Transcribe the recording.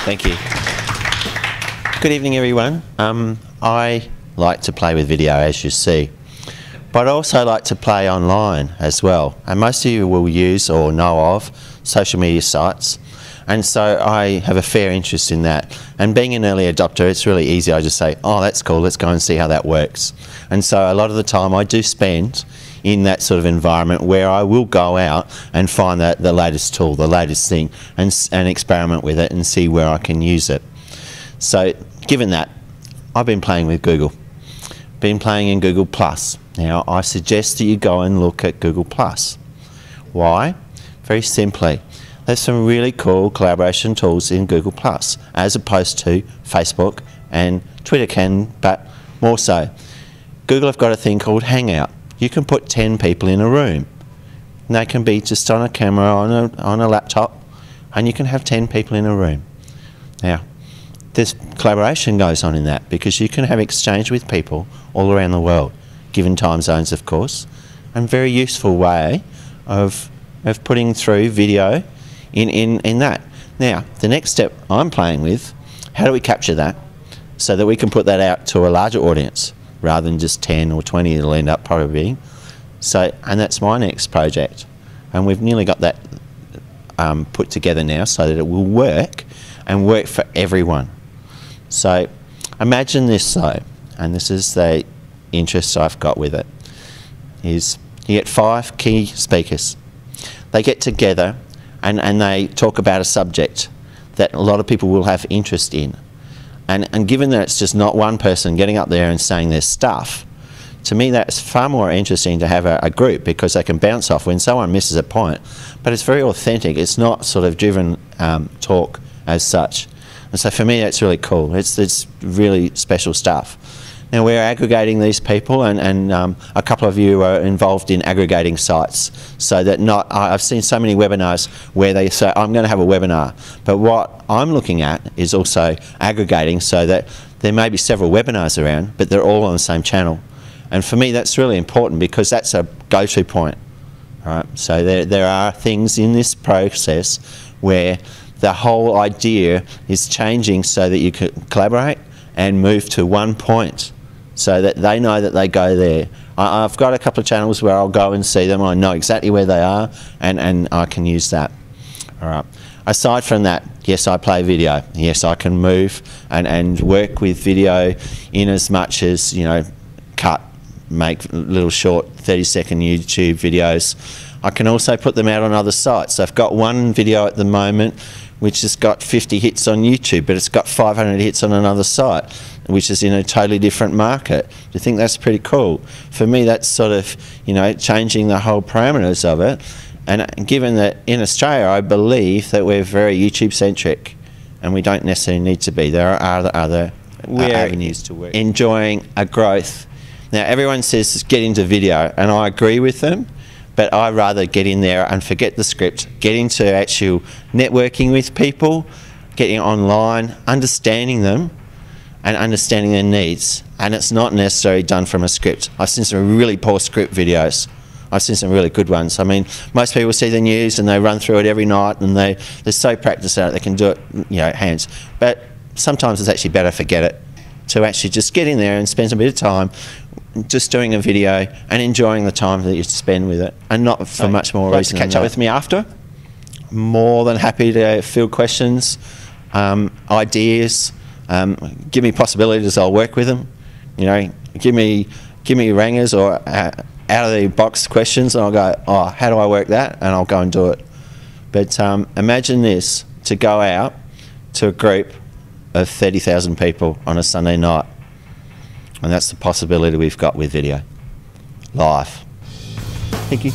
Thank you. Good evening, everyone. I like to play with video, as you see, but I also like to play online as well. And most of you will use or know of social media sites. And so I have a fair interest in that. And being an early adopter, it's really easy. I just say, oh, that's cool, let's go and see how that works. And so a lot of the time I do spend in that sort of environment where I will go out and find the latest tool, the latest thing, and experiment with it and see where I can use it. So given that, I've been playing with Google. Been playing in Google+. Now I suggest that you go and look at Google+. Why? Very simply. There's some really cool collaboration tools in Google+, as opposed to Facebook, and Twitter can, but more so. Google have got a thing called Hangout. You can put 10 people in a room. And they can be just on a camera, on a laptop, and you can have 10 people in a room. Now, this collaboration goes on in that, because you can have exchange with people all around the world, given time zones, of course, and very useful way of putting through video in that. Now, the next step I'm playing with, how do we capture that so that we can put that out to a larger audience rather than just 10 or 20 it'll end up probably being. So, and that's my next project. And we've nearly got that put together now so that it will work and work for everyone. So imagine this though, and this is the interest I've got with it, is you get 5 key speakers. They get together and they talk about a subject that a lot of people will have interest in. And given that it's just not one person getting up there and saying their stuff, to me that's far more interesting to have a group, because they can bounce off when someone misses a point. But it's very authentic. It's not sort of driven talk as such. And so for me that's really cool. It's really special stuff. Now we're aggregating these people, and a couple of you are involved in aggregating sites, so that I've seen so many webinars where they say, I'm going to have a webinar, but what I'm looking at is also aggregating so that there may be several webinars around, but they're all on the same channel. And for me that's really important, because that's a go-to point. All right? So there are things in this process where the whole idea is changing so that you can collaborate and move to one point, so that they know that they go there. I've got a couple of channels where I'll go and see them. I know exactly where they are, and I can use that. All right. Aside from that, yes, I play video. Yes, I can move and work with video in as much as, you know, cut, make little short 30-second YouTube videos. I can also put them out on other sites. So I've got one video at the moment which has got 50 hits on YouTube, but it's got 500 hits on another site, which is in a totally different market. Do you think that's pretty cool? For me, that's sort of, you know, changing the whole parameters of it. And given that in Australia, I believe that we're very YouTube-centric, and we don't necessarily need to be. There are other avenues to work. Enjoying a growth. Now, everyone says get into video, and I agree with them. But I'd rather get in there and forget the script, get into actual networking with people, getting online, understanding them and understanding their needs. And it's not necessarily done from a script. I've seen some really poor script videos. I've seen some really good ones. I mean, most people see the news and they run through it every night, and they're so practiced at it, they can do it, you know, hands. But sometimes it's actually better forget it, to actually just get in there and spend a bit of time just doing a video and enjoying the time that you spend with it, and not for much more reason. Catch up with me after. More than happy to field questions, ideas. Give me possibilities. I'll work with them. You know, give me rangers or out of the box questions, and I'll go, oh, how do I work that? And I'll go and do it. But imagine this: to go out to a group of 30,000 people on a Sunday night. And that's the possibility we've got with video. Live. Thank you.